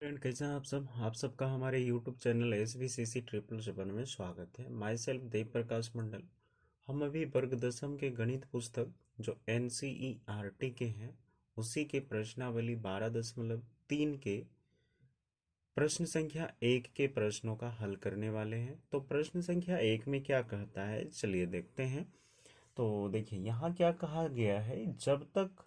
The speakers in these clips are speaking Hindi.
फ्रेंड, कैसे हैं आप सब। आप सबका हमारे यूट्यूब चैनल SVCC777 में स्वागत है। माई सेल्फ देव प्रकाश मंडल। हम अभी वर्ग दसम के गणित पुस्तक जो NCERT के हैं उसी के प्रश्नावली 12.3 के प्रश्न संख्या 1 के प्रश्नों का हल करने वाले हैं। तो प्रश्न संख्या 1 में क्या कहता है, चलिए देखते हैं। तो देखिए यहाँ क्या कहा गया है, जब तक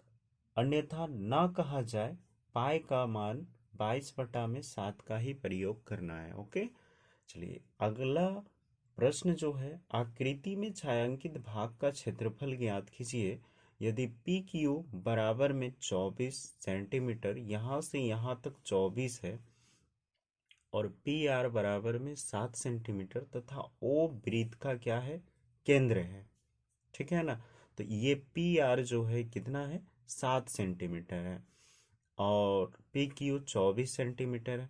अन्यथा ना कहा जाए पाई का मान 22/7 का ही प्रयोग करना है। ओके, चलिए अगला प्रश्न जो है, आकृति में छायांकित भाग का क्षेत्रफल ज्ञात कीजिए। यदि पी क्यू बराबर में 24 सेंटीमीटर, यहाँ से यहाँ तक 24 है, और पी आर बराबर में 7 सेंटीमीटर तथा ओ वृत्त का क्या है, केंद्र है। ठीक है ना। तो ये पी आर जो है कितना है, 7 सेंटीमीटर है, और पी क्यू 24 सेंटीमीटर है।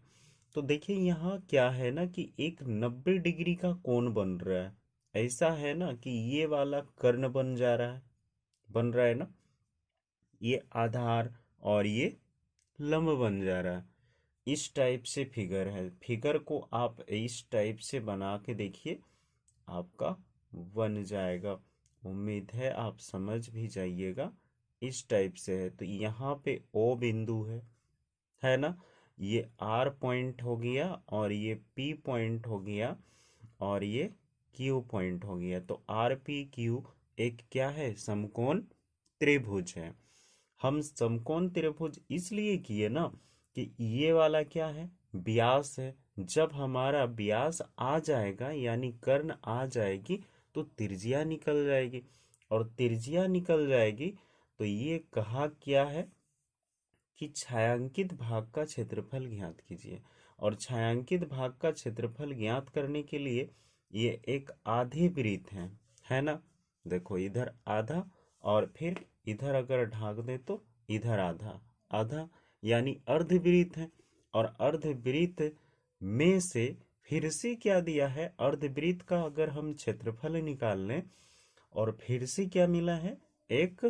तो देखिए यहाँ क्या है ना कि एक 90 डिग्री का कोण बन रहा है। ऐसा है ना कि ये वाला कर्ण बन रहा है ना, ये आधार, और ये लंब बन जा रहा है। इस टाइप से फिगर है। फिगर को आप इस टाइप से बना के देखिए, आपका बन जाएगा। उम्मीद है आप समझ भी जाइएगा। इस टाइप से है। तो यहाँ पे ओ बिंदु है ना। ये आर पॉइंट हो गया, और ये पी पॉइंट हो गया, और ये क्यू पॉइंट हो गया। तो आर पी क्यू एक क्या है, समकोण त्रिभुज है। हम समकोण त्रिभुज इसलिए किए ना कि ये वाला क्या है, व्यास है। जब हमारा व्यास आ जाएगा यानी कर्ण आ जाएगी तो त्रिज्या निकल जाएगी, और त्रिज्या निकल जाएगी तो ये कहा क्या है कि छायांकित भाग का क्षेत्रफल ज्ञात कीजिए। और छायांकित भाग का क्षेत्रफल ज्ञात करने के लिए ये एक आधे वृत्त है ना। देखो इधर आधा, और फिर इधर अगर ढाक दे तो इधर आधा आधा, यानी अर्धवृत्त है। और अर्धवृत्त में से फिर से क्या दिया है, अर्धवृत्त का अगर हम क्षेत्रफल निकाल लें, और फिर से क्या मिला है, एक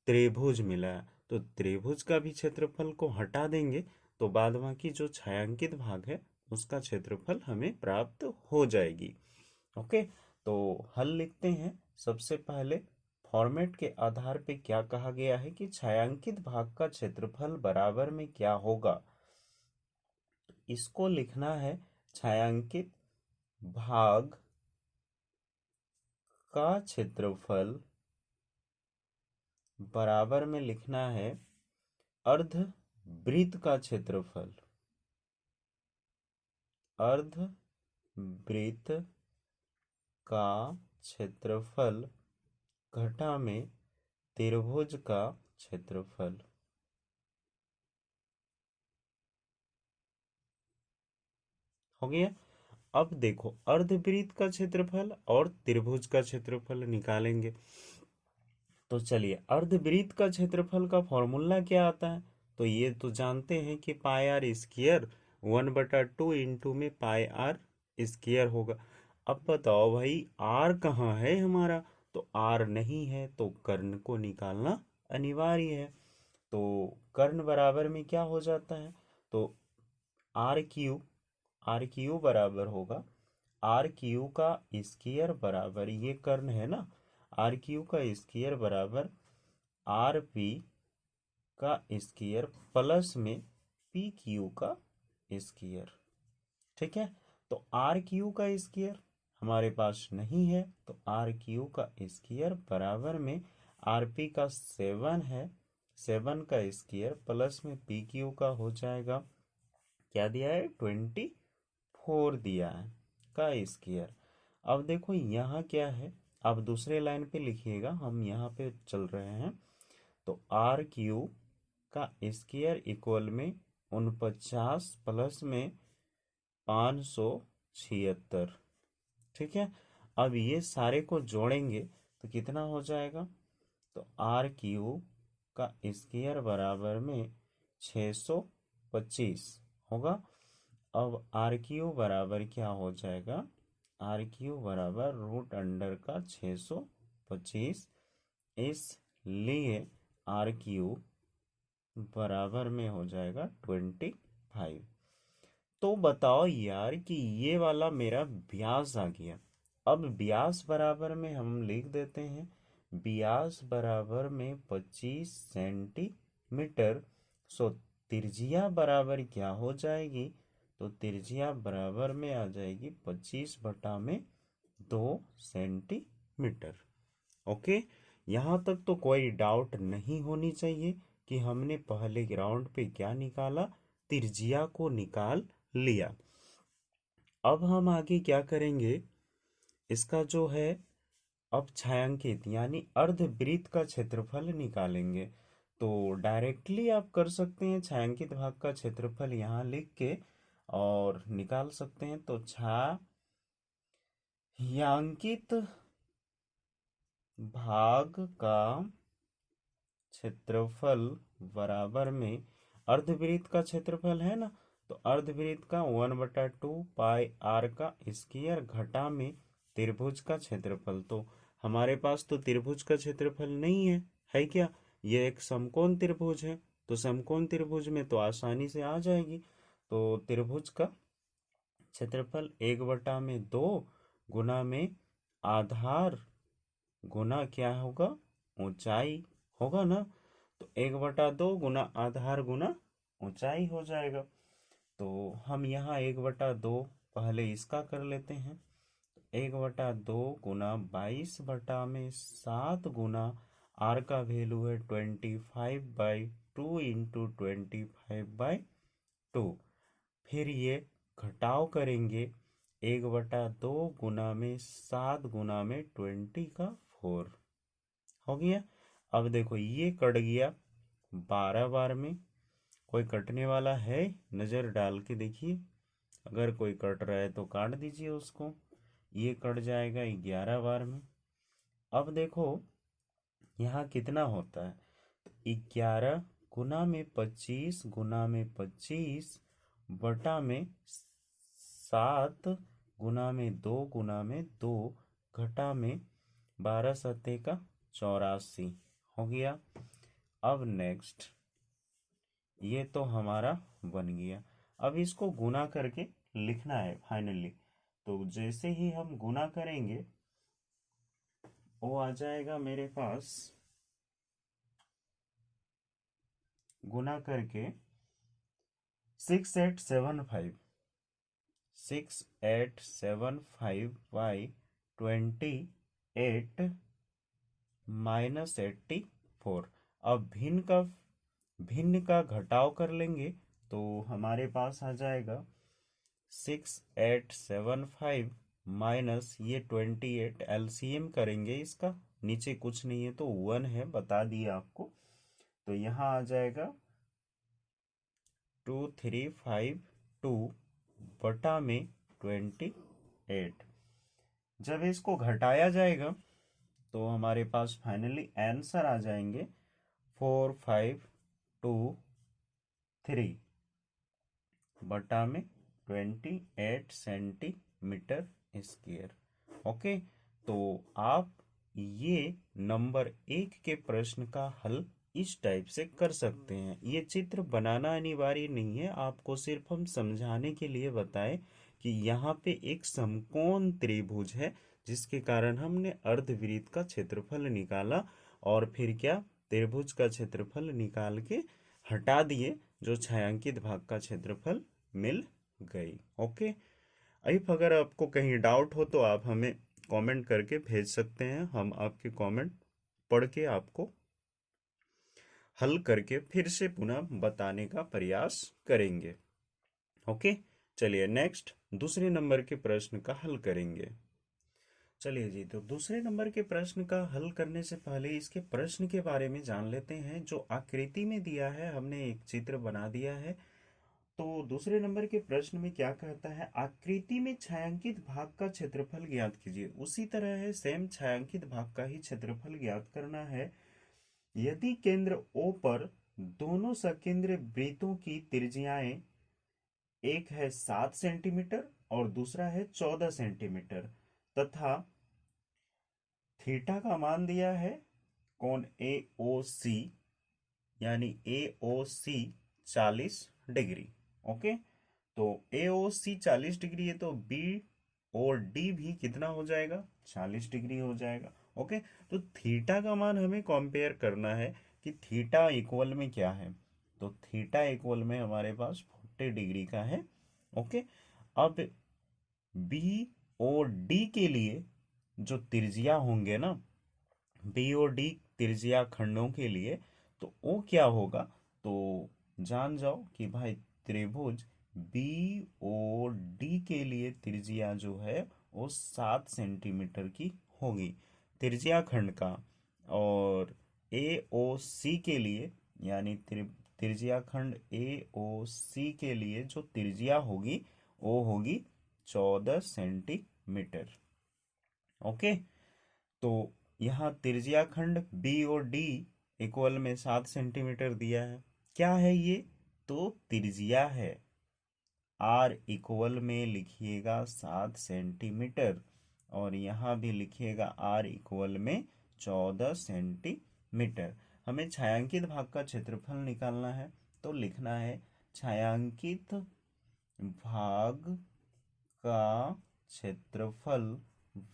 त्रिभुज मिला है। तो त्रिभुज का भी क्षेत्रफल को हटा देंगे तो बाद बाकी जो छायांकित भाग है उसका क्षेत्रफल हमें प्राप्त हो जाएगी। ओके, तो हल लिखते हैं। सबसे पहले फॉर्मेट के आधार पे क्या कहा गया है कि छायांकित भाग का क्षेत्रफल बराबर में क्या होगा। इसको लिखना है, छायांकित भाग का क्षेत्रफल बराबर में लिखना है अर्ध वृत्त का क्षेत्रफल। अर्ध वृत्त का क्षेत्रफल घटा में त्रिभुज का क्षेत्रफल। हो गया। अब देखो अर्धवृत्त का क्षेत्रफल और त्रिभुज का क्षेत्रफल निकालेंगे। तो चलिए, अर्धवृत्त का क्षेत्रफल का फॉर्मूला क्या आता है, तो ये तो जानते हैं कि पाई आर स्क्वायर 1/2 इंटू में पाई आर स्क्वायर होगा। अब बताओ भाई, आर कहाँ है हमारा, तो आर नहीं है तो कर्ण को निकालना अनिवार्य है। तो कर्ण बराबर में क्या हो जाता है, तो आर क्यू बराबर होगा, आर क्यू का स्क्वायर बराबर, ये कर्ण है ना, आर क्यू का स्क्वायर बराबर आर पी का स्क्वायर प्लस में पी क्यू का स्क्वायर। ठीक है। तो आर क्यू का स्क्वायर हमारे पास नहीं है, तो आर क्यू का स्क्वायर बराबर में आर पी का 7 है, 7 का स्क्वायर प्लस में पी क्यू का हो जाएगा, क्या दिया है, 24 दिया है का स्क्वायर। अब देखो यहाँ क्या है, अब दूसरे लाइन पे लिखिएगा, हम यहाँ पे चल रहे हैं। तो आर क्यू का स्क्वायर इक्वल में 49 प्लस में 576। ठीक है। अब ये सारे को जोड़ेंगे तो कितना हो जाएगा, तो आर क्यू का स्क्वायर बराबर में 625 होगा। अब आर क्यू बराबर क्या हो जाएगा, आर क्यू बराबर रूट अंडर का 625, इसलिए आर क्यू बराबर में हो जाएगा 25। तो बताओ यार कि ये वाला मेरा व्यास आ गया। अब व्यास बराबर में हम लिख देते हैं, व्यास बराबर में 25 सेंटीमीटर। सो त्रिज्या बराबर क्या हो जाएगी? तो त्रिज्या बराबर में आ जाएगी 25/2 सेंटीमीटर। ओके, यहाँ तक तो कोई डाउट नहीं होनी चाहिए कि हमने पहले राउंड पे क्या निकाला, त्रिज्या को निकाल लिया। अब हम आगे क्या करेंगे, इसका जो है अब छायांकित यानी अर्धवृत्त का क्षेत्रफल निकालेंगे। तो डायरेक्टली आप कर सकते हैं, छायांकित भाग का क्षेत्रफल यहाँ लिख के और निकाल सकते हैं। तो छायांकित भाग का क्षेत्रफल बराबर में अर्धवृत्त का क्षेत्रफल है ना, तो अर्धवृत्त का 1/2 पाई r का स्क्वायर घटा में त्रिभुज का क्षेत्रफल। तो हमारे पास तो त्रिभुज का क्षेत्रफल नहीं है क्या? ये एक समकोण त्रिभुज है, तो समकोण त्रिभुज में तो आसानी से आ जाएगी। तो त्रिभुज का क्षेत्रफल 1/2 गुना में आधार गुना क्या होगा, ऊंचाई होगा ना। तो 1/2 गुना आधार गुना ऊंचाई हो जाएगा। तो हम यहाँ 1/2 पहले इसका कर लेते हैं। 1/2 गुना 22/7 गुना आर का वैल्यू है 25/2 इंटू 25/2। फिर ये घटाव करेंगे, 1/2 गुना में 7 गुना में 20 का 4 हो गया। अब देखो ये कट गया 12 बार में। कोई कटने वाला है? नज़र डाल के देखिए, अगर कोई कट रहा है तो काट दीजिए उसको। ये कट जाएगा 11 बार में। अब देखो यहाँ कितना होता है, तो 11 गुना में 25 गुना में 25 बटा में 7 गुना में 2 गुना में 2 घटा में 12×7=84 हो गया। अब नेक्स्ट, ये तो हमारा बन गया। अब इसको गुना करके लिखना है फाइनली। तो जैसे ही हम गुना करेंगे वो आ जाएगा मेरे पास, गुना करके 6875 6875/28 -84। अब भिन्न का घटाव कर लेंगे तो हमारे पास आ जाएगा 6875 माइनस ये 28। एलसीएम करेंगे इसका, नीचे कुछ नहीं है तो 1 है, बता दिया आपको। तो यहाँ आ जाएगा 2352 बटा में 28। जब इसको घटाया जाएगा तो हमारे पास फाइनली आंसर आ जाएंगे 4523 बटा में 28 सेंटीमीटर स्क्वायर। ओके, तो आप ये नंबर 1 के प्रश्न का हल इस टाइप से कर सकते हैं। ये चित्र बनाना अनिवार्य नहीं है, आपको सिर्फ हम समझाने के लिए बताएं कि यहाँ पे एक समकोण त्रिभुज है, जिसके कारण हमने अर्धवृत्त का क्षेत्रफल निकाला और फिर क्या, त्रिभुज का क्षेत्रफल निकाल के हटा दिए, जो छायांकित भाग का क्षेत्रफल मिल गई। ओके, अब अगर आपको कहीं डाउट हो तो आप हमें कमेंट करके भेज सकते हैं, हम आपके कमेंट पढ़ के आपको हल करके फिर से पुनः बताने का प्रयास करेंगे। ओके, चलिए नेक्स्ट दूसरे नंबर के प्रश्न का हल करेंगे। चलिए जी, तो दूसरे नंबर के प्रश्न का हल करने से पहले इसके प्रश्न के बारे में जान लेते हैं। जो आकृति में दिया है, हमने एक चित्र बना दिया है। तो दूसरे नंबर के प्रश्न में क्या कहता है, आकृति में छायांकित भाग का क्षेत्रफल ज्ञात कीजिए। उसी तरह है, सेम छायांकित भाग का ही क्षेत्रफल ज्ञात करना है। यदि केंद्र O पर दोनों सकेंद्र वृत्तों की त्रिज्याएं, एक है 7 सेंटीमीटर और दूसरा है 14 सेंटीमीटर, तथा थीटा का मान दिया है कोण AOC यानी AOC 40 डिग्री। ओके, तो AOC 40 डिग्री है तो BOD भी कितना हो जाएगा, 40 डिग्री हो जाएगा। ओके, तो थीटा का मान हमें कंपेयर करना है कि थीटा इक्वल में क्या है। तो थीटा इक्वल में हमारे पास 40 डिग्री का है। ओके, अब BOD के लिए जो त्रिज्या होंगे ना, BOD त्रिज्या खंडों के लिए, तो वो क्या होगा, तो जान जाओ कि भाई त्रिभुज BOD के लिए त्रिज्या जो है वो 7 सेंटीमीटर की होगी त्रिज्या खंड का। और AOC के लिए यानी त्रिज्या खंड AOC के लिए जो त्रिज्या होगी वो होगी 14 सेंटीमीटर। ओके, तो यहाँ त्रिज्या खंड BOD इक्वल में 7 सेंटीमीटर दिया है। क्या है ये, तो त्रिज्या है। R इक्वल में लिखिएगा 7 सेंटीमीटर और यहाँ भी लिखिएगा R इक्वल में 14 सेंटीमीटर। हमें छायांकित भाग का क्षेत्रफल निकालना है, तो लिखना है छायांकित भाग का क्षेत्रफल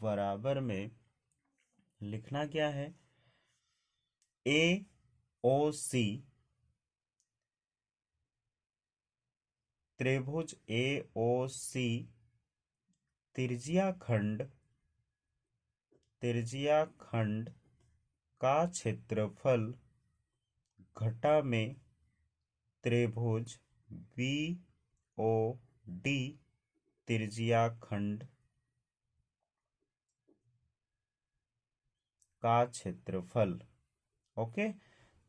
बराबर में लिखना क्या है, AOC त्रिभुज AOC त्रिज्या खंड का क्षेत्रफल घटा में त्रिभुज BOD त्रिज्या खंड का क्षेत्रफल। ओके,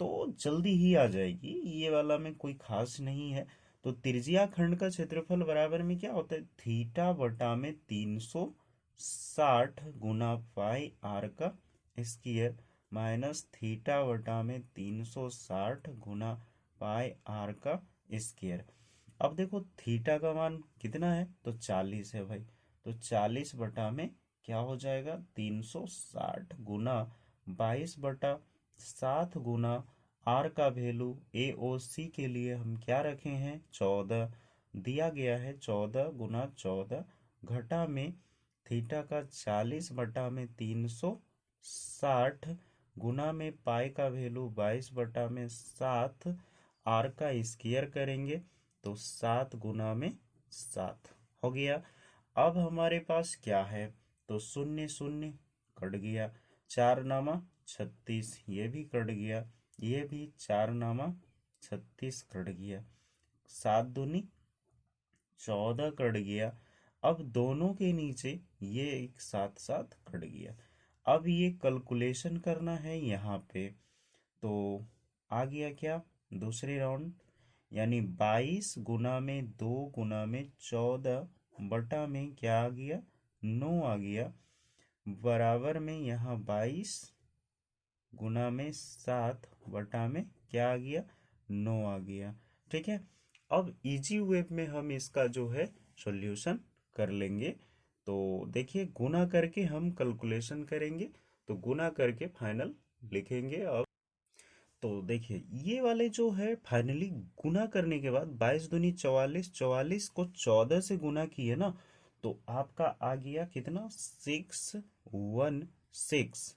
तो जल्दी ही आ जाएगी, ये वाला में कोई खास नहीं है। तो त्रिज्या खंड का क्षेत्रफल बराबर में क्या होता है, थीटा बटा में 360 गुना पाई आर का स्क्वायर माइनस थीटा बटा में 360 गुना पाई आर का स्क्वायर। अब देखो थीटा का मान कितना है, तो 40 है भाई, तो 40 बटा में क्या हो जाएगा, 360 गुना 22/7 गुना आर का वैल्यू AOC के लिए हम क्या रखे हैं, 14 दिया गया है, 14 गुना 14 घटा में थीटा का 40 बटा में 360 गुना में पाई का वैल्यू 22/7 आर का स्क्वायर करेंगे तो 7 गुना में 7 हो गया। अब हमारे पास क्या है, तो शून्य शून्य कट गया, 4 नामा 36 ये भी कट गया, ये भी 4 नामा 36 कट गया, 7 दूनी 14 कट गया। अब दोनों के नीचे ये एक साथ साथ कट गया। अब ये कैलकुलेशन करना है यहाँ पे, तो आ गया क्या, दूसरे राउंड यानी 22 गुना में 2 गुना में 14 बटा में क्या आ गया, 9 आ गया, बराबर में यहाँ 22 गुना में 7 बटा में क्या आ गया, 9 आ गया। ठीक है, अब इजी वे में हम इसका जो है सॉल्यूशन कर लेंगे। तो देखिए गुना करके हम कैलकुलेशन करेंगे, तो गुना करके फाइनल लिखेंगे। अब तो देखिए ये वाले जो है फाइनली गुना करने के बाद 22 दूनी 44, 44 को 14 से गुना किए ना, तो आपका आ गया कितना, 616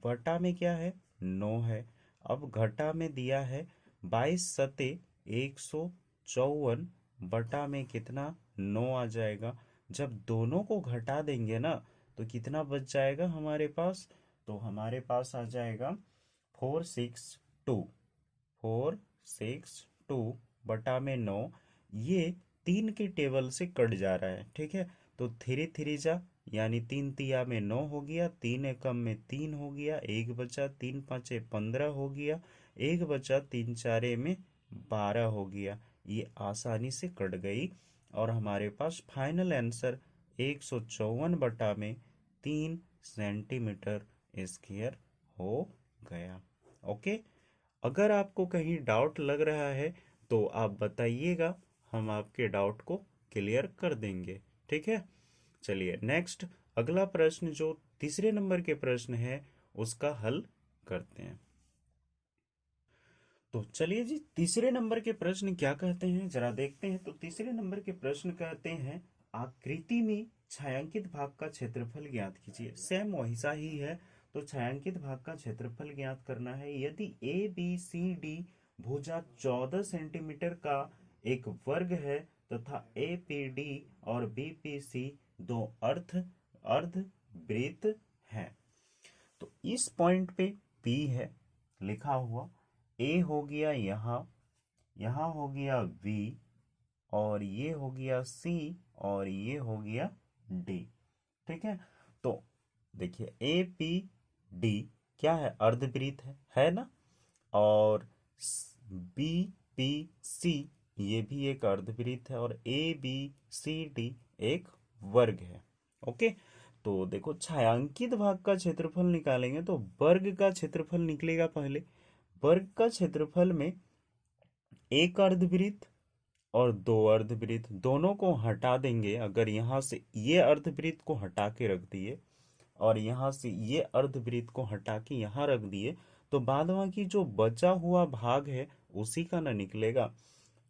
बटा में क्या है, 9 है। अब घटा में दिया है 22 सते 154 बटा में कितना, 9 आ जाएगा। जब दोनों को घटा देंगे ना तो कितना बच जाएगा हमारे पास, तो हमारे पास आ जाएगा 462, 462 बटा में 9, ये 3 के टेबल से कट जा रहा है। ठीक है, तो थ्री थ्री जा यानी 3 तिया में 9 हो गया, 3 एकम में 3 हो गया, एक बचा, 3 पाँचे 15 हो गया, एक बचा, 3 चारे में 12 हो गया। ये आसानी से कट गई और हमारे पास फाइनल आंसर 154 बटा में 3 सेंटीमीटर स्क्वायर हो गया। ओके, अगर आपको कहीं डाउट लग रहा है तो आप बताइएगा, हम आपके डाउट को क्लियर कर देंगे। ठीक है, चलिए नेक्स्ट अगला प्रश्न जो तीसरे नंबर के प्रश्न है उसका हल करते हैं। तो चलिए जी, तीसरे नंबर के प्रश्न क्या कहते हैं जरा देखते हैं। तो तीसरे नंबर के प्रश्न कहते हैं, आकृति में छायांकित भाग का क्षेत्रफल ज्ञात कीजिए। सेम वैसा ही है। तो छायांकित भाग का क्षेत्रफल ज्ञात करना है। यदि ए बी सी डी भुजा 14 सेंटीमीटर का एक वर्ग है तथा ए पी डी और बी पी सी दो अर्ध वृत्त हैं। तो इस पॉइंट पे P है लिखा हुआ, A हो गया यहाँ, यहाँ हो गया V, और ये हो गया C, और ये हो गया D। ठीक है। तो देखिए APD क्या है, अर्धवृत्त है ना। और BPC ये भी एक अर्धवृत्त है, और ABCD एक वर्ग है। ओके। तो देखो, छायांकित भाग का क्षेत्रफल निकालेंगे तो वर्ग का क्षेत्रफल निकलेगा पहले। वर्ग का क्षेत्रफल में एक अर्धवृत्त और दो अर्धवृत्त दोनों को हटा देंगे। अगर यहाँ से ये अर्धवृत्त को हटा के रख दिए और यहाँ से ये अर्धवृत्त को हटा के यहाँ रख दिए, तो बाद बाकी जो बचा हुआ भाग है उसी का न निकलेगा।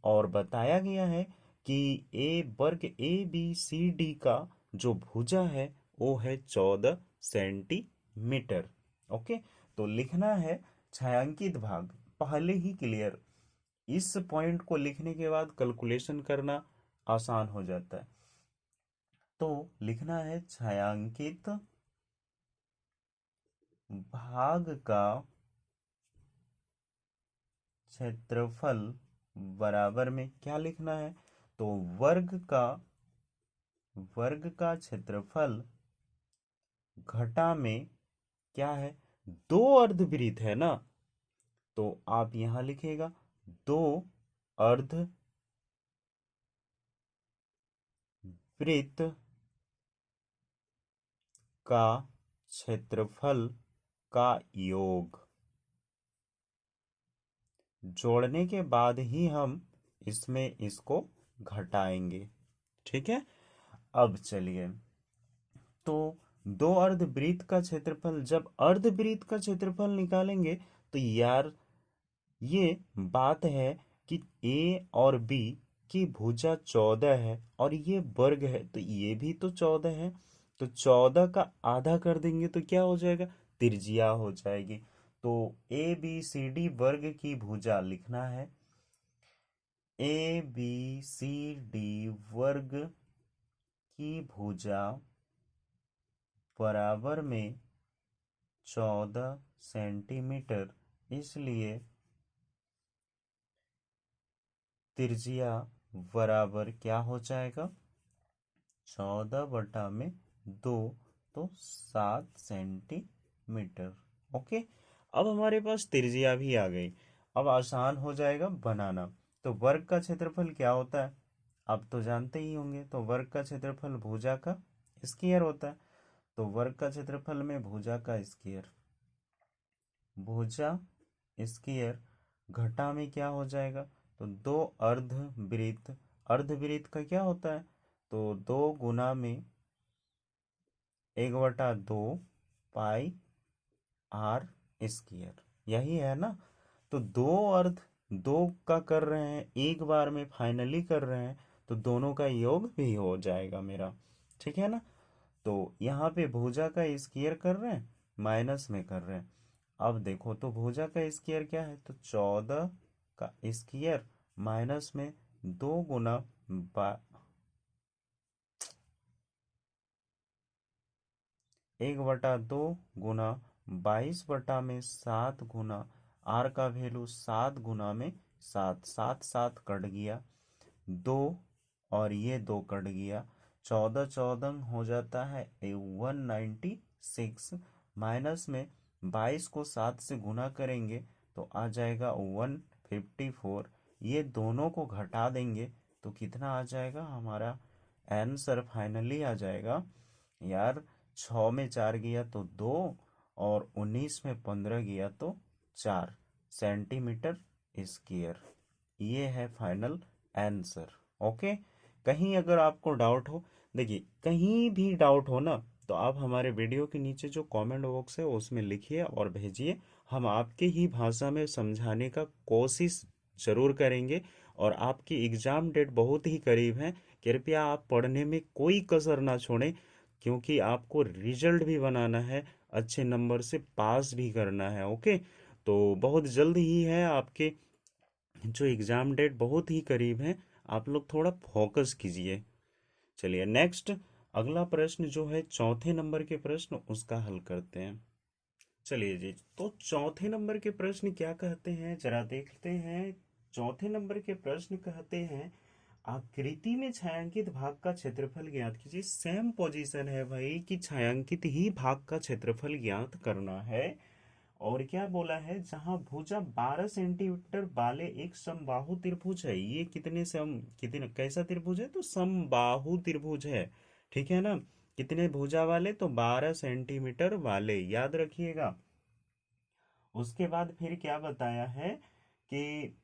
और बताया गया है कि वर्ग ABCD का जो भुजा है वो है 14 सेंटीमीटर। ओके। तो लिखना है छायांकित भाग, पहले ही क्लियर। इस पॉइंट को लिखने के बाद कैलकुलेशन करना आसान हो जाता है। तो लिखना है छायांकित भाग का क्षेत्रफल बराबर में क्या लिखना है, तो वर्ग का क्षेत्रफल घटा में क्या है, दो अर्धवृत्त है ना। तो आप यहां लिखेगा दो अर्धवृत्त का क्षेत्रफल का योग। जोड़ने के बाद ही हम इसमें इसको घटाएंगे। ठीक है। अब चलिए, तो दो अर्धवृत्त का क्षेत्रफल, जब अर्धवृत्त का क्षेत्रफल निकालेंगे तो यार ये बात है कि ए और बी की भुजा 14 है और ये वर्ग है, तो ये भी तो 14 है। तो 14 का आधा कर देंगे तो क्या हो जाएगा, त्रिज्या हो जाएगी। तो ABCD वर्ग की भुजा लिखना है, ABCD वर्ग की भुजा बराबर में 14 सेंटीमीटर, इसलिए त्रिज्या बराबर क्या हो जाएगा, 14 बटा में 2, तो 7 सेंटीमीटर। ओके। अब हमारे पास त्रिज्या भी आ गई। अब आसान हो जाएगा बनाना। तो वर्ग का क्षेत्रफल क्या होता है, अब तो जानते ही होंगे। तो वर्ग का क्षेत्रफल भुजा का स्क्वायर होता है। तो वर्ग का क्षेत्रफल में भुजा का स्क्वायर, भुजा स्क्वायर घटा में क्या हो जाएगा, तो दो अर्धवृत्त, अर्धवृत्त का क्या होता है, तो 2 गुना में 1/2 पाई आर स्क्वायर, यही है ना। तो दो का कर रहे हैं, एक बार में फाइनली कर रहे हैं, तो दोनों का योग भी हो जाएगा मेरा। ठीक है ना। तो यहाँ पे भुजा का स्क्वायर कर रहे हैं, माइनस में कर रहे हैं। अब देखो, तो भुजा का स्क्वायर क्या है, तो 14 का स्क्वायर माइनस में 2 गुना 1/2 गुना 22 बटा में 7 गुना आर का वैल्यू 7 गुना में 7, 7 7 कट गया, 2 और ये 2 कट गया, 14 14 हो जाता है 196, माइनस में 22 को 7 से गुना करेंगे तो आ जाएगा 154। ये दोनों को घटा देंगे तो कितना आ जाएगा, हमारा आंसर फाइनली आ जाएगा यार, 6 में 4 गया तो 2, और 19 में 15 गया तो 4 सेंटीमीटर स्क्वायर। ये है फाइनल आंसर। ओके। कहीं अगर आपको डाउट हो, देखिए कहीं भी डाउट हो ना, तो आप हमारे वीडियो के नीचे जो कमेंट बॉक्स है उसमें लिखिए और भेजिए, हम आपके ही भाषा में समझाने का कोशिश जरूर करेंगे। और आपकी एग्जाम डेट बहुत ही करीब है, कृपया आप पढ़ने में कोई कसर ना छोड़ें, क्योंकि आपको रिजल्ट भी बनाना है, अच्छे नंबर से पास भी करना है। ओके, तो बहुत जल्द ही है आपके जो एग्ज़ाम डेट बहुत ही करीब है, आप लोग थोड़ा फोकस कीजिए। चलिए नेक्स्ट, अगला प्रश्न जो है चौथे नंबर के प्रश्न, उसका हल करते हैं। चलिए जी, तो चौथे नंबर के प्रश्न क्या कहते हैं जरा देखते हैं। चौथे नंबर के प्रश्न कहते हैं, आकृति में छायांकित भाग का क्षेत्रफल ज्ञात कीजिए। सेम पोजीशन है भाई कि छायांकित ही भाग का क्षेत्रफल ज्ञात करना है। और क्या बोला है, जहां भुजा 12 सेंटीमीटर वाले एक समबाहु त्रिभुज है। ये कितने कैसा त्रिभुज है, तो समबाहु त्रिभुज है। ठीक है ना, कितने भुजा वाले, तो 12 सेंटीमीटर वाले, याद रखिएगा। उसके बाद फिर क्या बताया है कि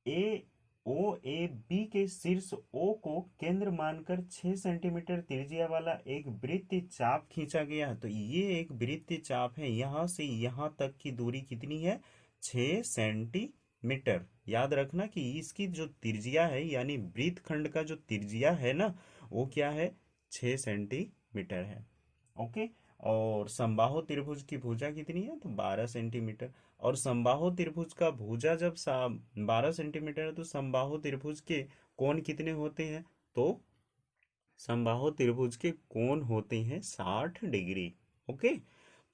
ए ओ ए बी के शीर्ष ओ को केंद्र मानकर 6 सेंटीमीटर त्रिज्या वाला एक वृत्तीय चाप खींचा गया है। तो ये एक वृत्तीय चाप है, यहां से यहां तक की दूरी कितनी है, 6 सेंटीमीटर। याद रखना कि इसकी जो त्रिज्या है, यानी वृत्तखंड का जो त्रिज्या है ना, वो क्या है, 6 सेंटीमीटर है। ओके, और समबाहु त्रिभुज की भुजा कितनी है, तो 12 सेंटीमीटर। और समबाहु त्रिभुज का भुजा जब 12 सेंटीमीटर है, तो समबाहु त्रिभुज के कोण कितने होते हैं, तो समबाहु त्रिभुज के कोण होते हैं 60 डिग्री। ओके,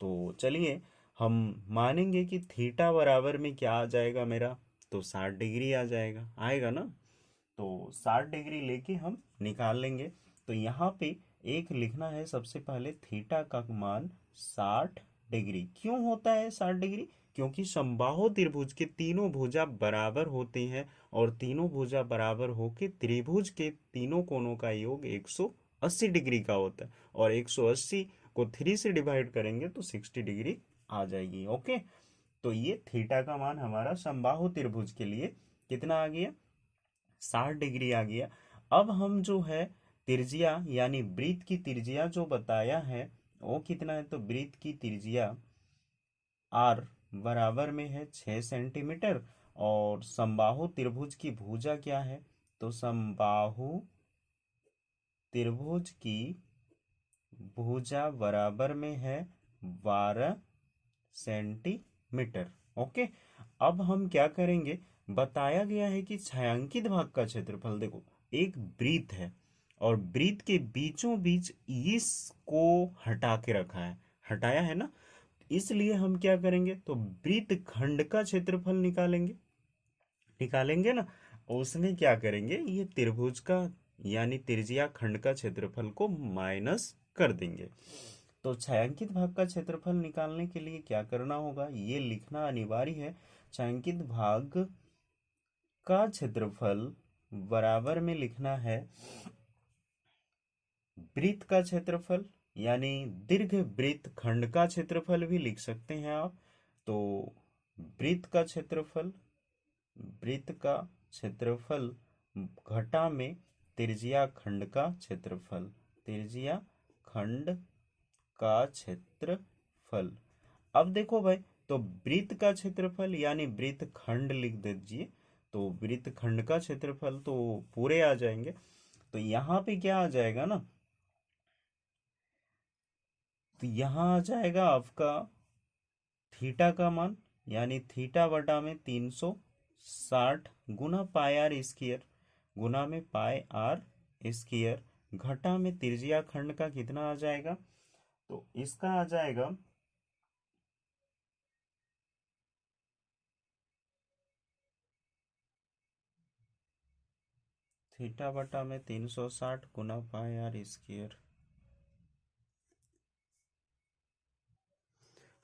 तो चलिए हम मानेंगे कि थीटा बराबर में क्या आ जाएगा मेरा, तो 60 डिग्री आ जाएगा, आएगा ना। तो 60 डिग्री लेके हम निकाल लेंगे। तो यहाँ पे एक लिखना है सबसे पहले, थीटा का मान 60 डिग्री। क्यों होता है 60 डिग्री, क्योंकि समबाहु त्रिभुज के तीनों भुजा बराबर होते हैं, और तीनों भुजा बराबर होके त्रिभुज के तीनों कोणों का योग 180 डिग्री का होता है। और 180 को 3 से डिवाइड करेंगे तो 60 डिग्री आ जाएगी। ओके, तो ये थीटा का मान हमारा समबाहु त्रिभुज के लिए कितना आ गया, 60 डिग्री आ गया। अब हम जो है त्रिज्या यानी वृत्त की त्रिज्या जो बताया है, वो कितना है, तो वृत्त की त्रिज्या आर बराबर में है 6 सेंटीमीटर। और समबाहु त्रिभुज की भुजा क्या है, तो समबाहु त्रिभुज की भुजा बराबर में है 12 सेंटीमीटर। ओके, अब हम क्या करेंगे, बताया गया है कि छायांकित भाग का क्षेत्रफल, देखो एक वृत्त है और वृत्त के बीचों बीच इसको हटा के रखा है, हटाया है ना, इसलिए हम क्या करेंगे, तो वृत्त खंड का क्षेत्रफल निकालेंगे, निकालेंगे ना। उसमें क्या करेंगे, ये त्रिभुज का यानी त्रिज्या खंड का क्षेत्रफल को माइनस कर देंगे। तो छायांकित भाग का क्षेत्रफल निकालने के लिए क्या करना होगा, ये लिखना अनिवार्य है। छायांकित भाग का क्षेत्रफल बराबर में लिखना है वृत्त का क्षेत्रफल, यानी दीर्घ वृत्त खंड का क्षेत्रफल भी लिख सकते हैं आप। तो वृत्त का क्षेत्रफल, वृत्त का क्षेत्रफल घटा में त्रिज्या खंड का क्षेत्रफल, त्रिज्या खंड का क्षेत्रफल। अब देखो भाई, तो वृत्त का क्षेत्रफल यानी वृत्त खंड लिख दीजिए, तो वृत्त खंड का क्षेत्रफल तो पूरे आ जाएंगे। तो यहाँ पे क्या आ जाएगा ना, तो यहाँ आ जाएगा आपका थीटा का मान, यानी थीटा बटा में 360 गुना पाई आर स्क्वायर, गुना में पाई आर स्क्वायर, घटा में त्रिज्या खंड का कितना आ जाएगा, तो इसका आ जाएगा थीटा बटा में 360 गुना पाई आर स्क्वायर।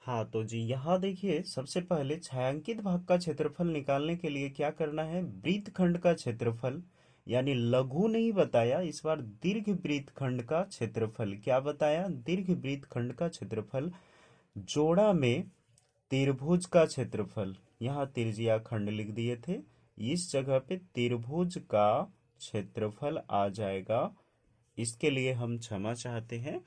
हाँ तो जी, यहाँ देखिए सबसे पहले छायांकित भाग का क्षेत्रफल निकालने के लिए क्या करना है, वृत्तखंड का क्षेत्रफल, यानी लघु नहीं बताया इस बार, दीर्घ वृत्तखंड का क्षेत्रफल, क्या बताया, दीर्घ वृत्तखंड का क्षेत्रफल जोड़ा में त्रिभुज का क्षेत्रफल, यहाँ त्रिज्या खंड लिख दिए थे, इस जगह पे त्रिभुज का क्षेत्रफल आ जाएगा। इसके लिए हम क्षमा चाहते हैं,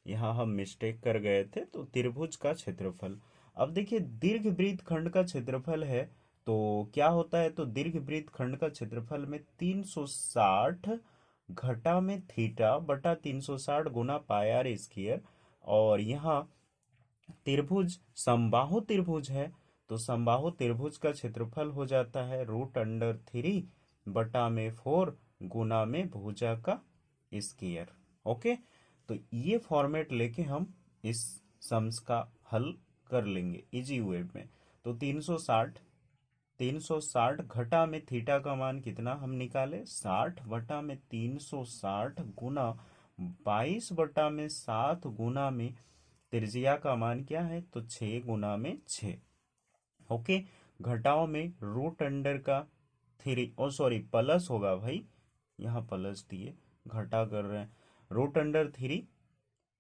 यहाँ हम मिस्टेक कर गए थे, तो त्रिभुज का क्षेत्रफल। अब देखिए दीर्घ वृत्त खंड का क्षेत्रफल है, तो क्या होता है, तो दीर्घ वृत्त खंड का क्षेत्रफल में 360 घटा में थीटा बटा 360 गुना पाई आर स्क्वायर। और यहाँ त्रिभुज समबाहु त्रिभुज है, तो समबाहु त्रिभुज का क्षेत्रफल हो जाता है √3 बटा में 4 गुना में भुजा का स्क्वायर। ओके, तो ये फॉर्मेट लेके हम इस सम्स का हल कर लेंगे इजी वे में। तो 360 घटा में थीटा का मान कितना हम निकाले, 60 बटा में 360 गुना 22 बटा में 7 गुना में त्रिज्या का मान क्या है, तो 6 गुना में 6। ओके, घटाओ में √3 ओ सॉरी प्लस होगा भाई, यहाँ प्लस दिए, घटा कर रहे हैं, √3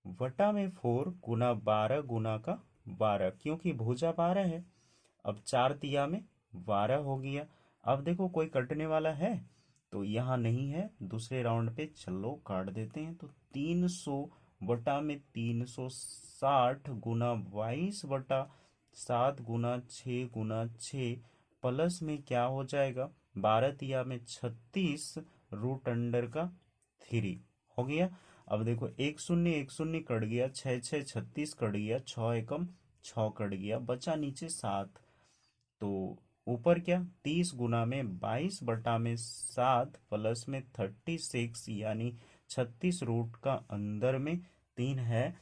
बटा में 4 गुना 12 गुना का 12, क्योंकि भुजा 12 है। अब 4 तिया में 12 हो गया। अब देखो कोई कटने वाला है, तो यहाँ नहीं है, दूसरे राउंड पे चलो काट देते हैं। तो 300 बटा में 360 गुना 22 बटा 7 गुना 6 गुना 6 प्लस में क्या हो जाएगा, 12 तिया में 36 √3 हो गया। अब देखो एक शून्य कट गया, 6 6 36 कट गया, 6 एकम 6 कट गया, बचा नीचे 7। तो ऊपर क्या, 30 गुना में 22 बटा में 7 प्लस में 36 यानी 36 रूट का अंदर में 3 है।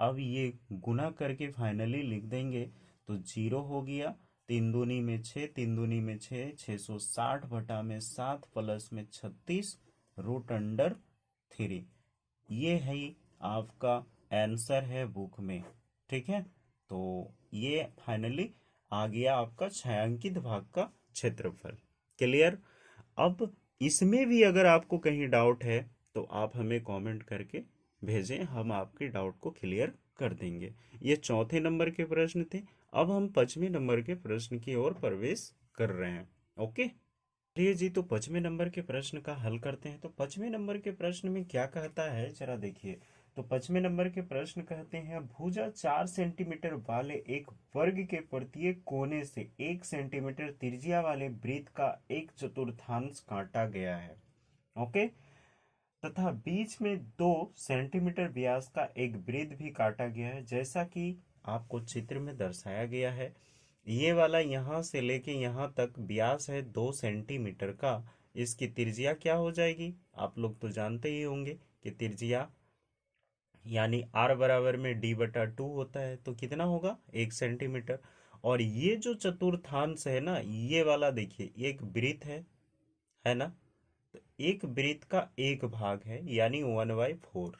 अब ये गुना करके फाइनली लिख देंगे, तो 0 हो गया, 3 दूनी में 6, 3 दूनी में 6, 660 बटा में 7 प्लस में 36 √3। ये है आपका आंसर है बुक में। ठीक है, तो ये फाइनली आ गया आपका छायांकित भाग का क्षेत्रफल। क्लियर। अब इसमें भी अगर आपको कहीं डाउट है तो आप हमें कमेंट करके भेजें, हम आपके डाउट को क्लियर कर देंगे। ये चौथे नंबर के प्रश्न थे। अब हम 5वें नंबर के प्रश्न की ओर प्रवेश कर रहे हैं। ओके, चलिए जी, तो 5वें नंबर के प्रश्न का हल करते हैं। तो 5वें नंबर के प्रश्न में क्या कहता है, जरा देखिए। तो 5वें नंबर के प्रश्न कहते हैं, भुजा 4 सेंटीमीटर वाले एक वर्ग के प्रत्येक कोने से 1 सेंटीमीटर त्रिज्या वाले वृत्त का एक चतुर्थांश काटा गया है। ओके, तथा बीच में 2 सेंटीमीटर व्यास का एक वृत्त भी काटा गया है, जैसा कि आपको चित्र में दर्शाया गया है। ये वाला यहाँ से लेके यहाँ तक व्यास है 2 सेंटीमीटर का। इसकी त्रिज्या क्या हो जाएगी, आप लोग तो जानते ही होंगे कि त्रिज्या यानी r बराबर में d/2 होता है, तो कितना होगा 1 सेंटीमीटर। और ये जो चतुर्थांश है ना, ये वाला देखिए एक वृत्त है ना, तो एक वृत्त का एक भाग है यानी 1/4।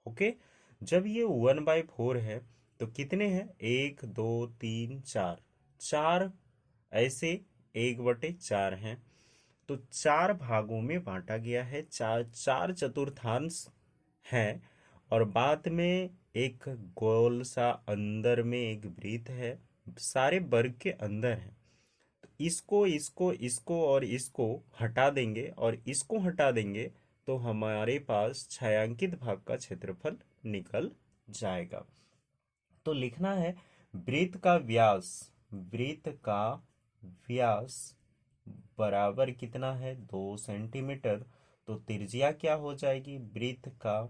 ओके, जब ये 1/4 है तो कितने हैं, 1 2 3 4, 4 ऐसे 1/4 हैं। तो 4 भागों में बांटा गया है, चार चार चतुर्थांश हैं। और बाद में एक गोल सा अंदर में एक वृत्त है, सारे वर्ग के अंदर है। तो इसको इसको इसको और इसको हटा देंगे और इसको हटा देंगे, तो हमारे पास छायांकित भाग का क्षेत्रफल निकल जाएगा। तो लिखना है वृत्त का व्यास, वृत्त का व्यास बराबर कितना है 2 सेंटीमीटर। तो त्रिज्या क्या हो जाएगी, वृत्त का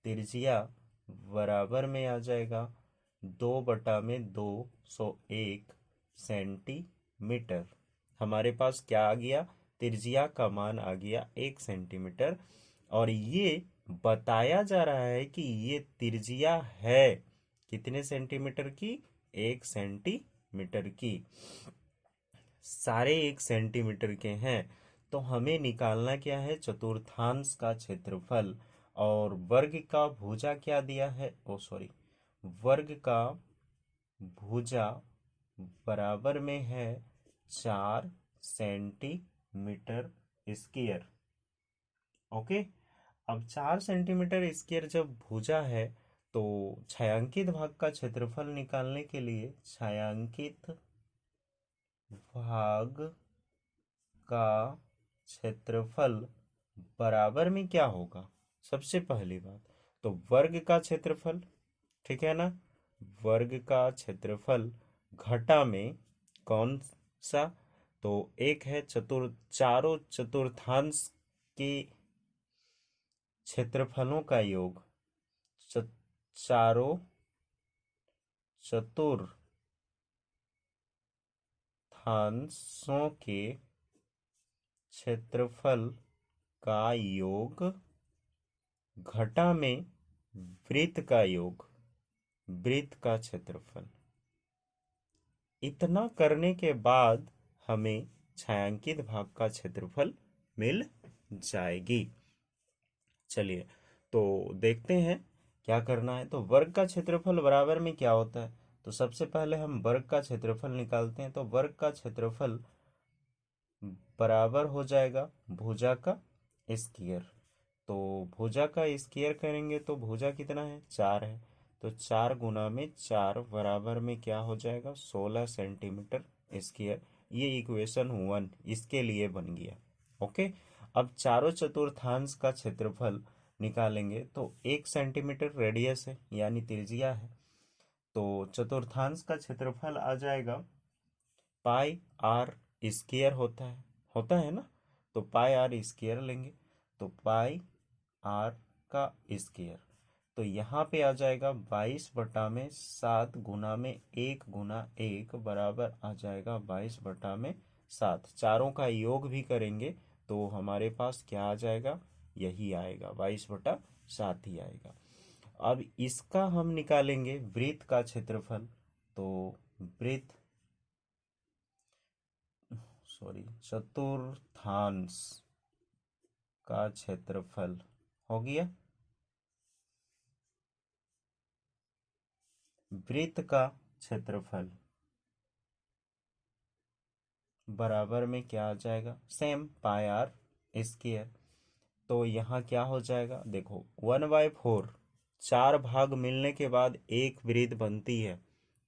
त्रिज्या बराबर में आ जाएगा 2/2, 101 सेंटीमीटर। हमारे पास क्या आ गया, त्रिज्या का मान आ गया 1 सेंटीमीटर। और ये बताया जा रहा है कि ये त्रिज्या है कितने सेंटीमीटर की, 1 सेंटीमीटर की। सारे 1 सेंटीमीटर के हैं, तो हमें निकालना क्या है, चतुर्थांश का क्षेत्रफल। और वर्ग का भुजा क्या दिया है, ओ सॉरी, वर्ग का भुजा बराबर में है 4 सेंटीमीटर स्क्वायर। ओके, अब 4 सेंटीमीटर स्क्वायर जब भुजा है, तो छायांकित भाग का क्षेत्रफल निकालने के लिए छायांकित भाग का क्षेत्रफल बराबर में क्या होगा, सबसे पहली बात तो वर्ग का क्षेत्रफल, ठीक है ना, वर्ग का क्षेत्रफल घटा में कौन सा? तो एक है चारों चतुर्थांश के क्षेत्रफलों का योग। च- चारों चतुर्थांशों के क्षेत्रफल का योग घटा में वृत्त का योग, वृत्त का क्षेत्रफल। इतना करने के बाद हमें छायांकित भाग का क्षेत्रफल मिल जाएगी। चलिए तो देखते हैं क्या करना है। तो वर्ग का क्षेत्रफल बराबर में क्या होता है? तो सबसे पहले हम वर्ग का क्षेत्रफल निकालते हैं। तो वर्ग का क्षेत्रफल बराबर हो जाएगा भुजा का स्क्वायर। तो भुजा का स्क्वायर करेंगे तो भुजा कितना है? 4 है। तो 4 गुना में 4 बराबर में क्या हो जाएगा? 16 सेंटीमीटर स्क्वायर। ये इक्वेशन 1 इसके लिए बन गया। ओके। अब चारों चतुर्थांश का क्षेत्रफल निकालेंगे तो 1 सेंटीमीटर रेडियस है यानी त्रिज्या है। तो चतुर्थांश का क्षेत्रफल आ जाएगा पाई आर स्क्वायर होता है ना। तो पाई आर स्क्वायर लेंगे तो पाई आर का स्क्वायर। तो यहाँ पे आ जाएगा 22/7 गुना में 1 गुना 1 बराबर आ जाएगा 22/7। चारों का योग भी करेंगे तो हमारे पास क्या आ जाएगा? यही आएगा, 22/7 ही आएगा। अब इसका हम निकालेंगे वृत्त का क्षेत्रफल। तो वृत्त चतुर्थांश का क्षेत्रफल हो गया। वृत्त का क्षेत्रफल बराबर में क्या आ जाएगा? Same pi r square. तो यहाँ क्या हो जाएगा? देखो 1/4, 4 भाग मिलने के बाद एक वृत्त बनती है।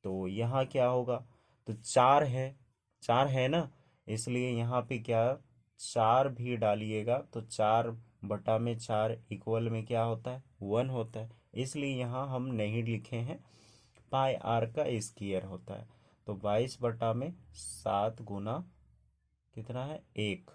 तो यहाँ क्या होगा? तो 4 है ना, इसलिए यहाँ पे क्या 4 भी डालिएगा तो 4/4 इक्वल में क्या होता है? 1 होता है। इसलिए यहाँ हम नहीं लिखे हैं, पाई आर का स्क्वायर होता है। तो 22/7 गुना कितना है? 1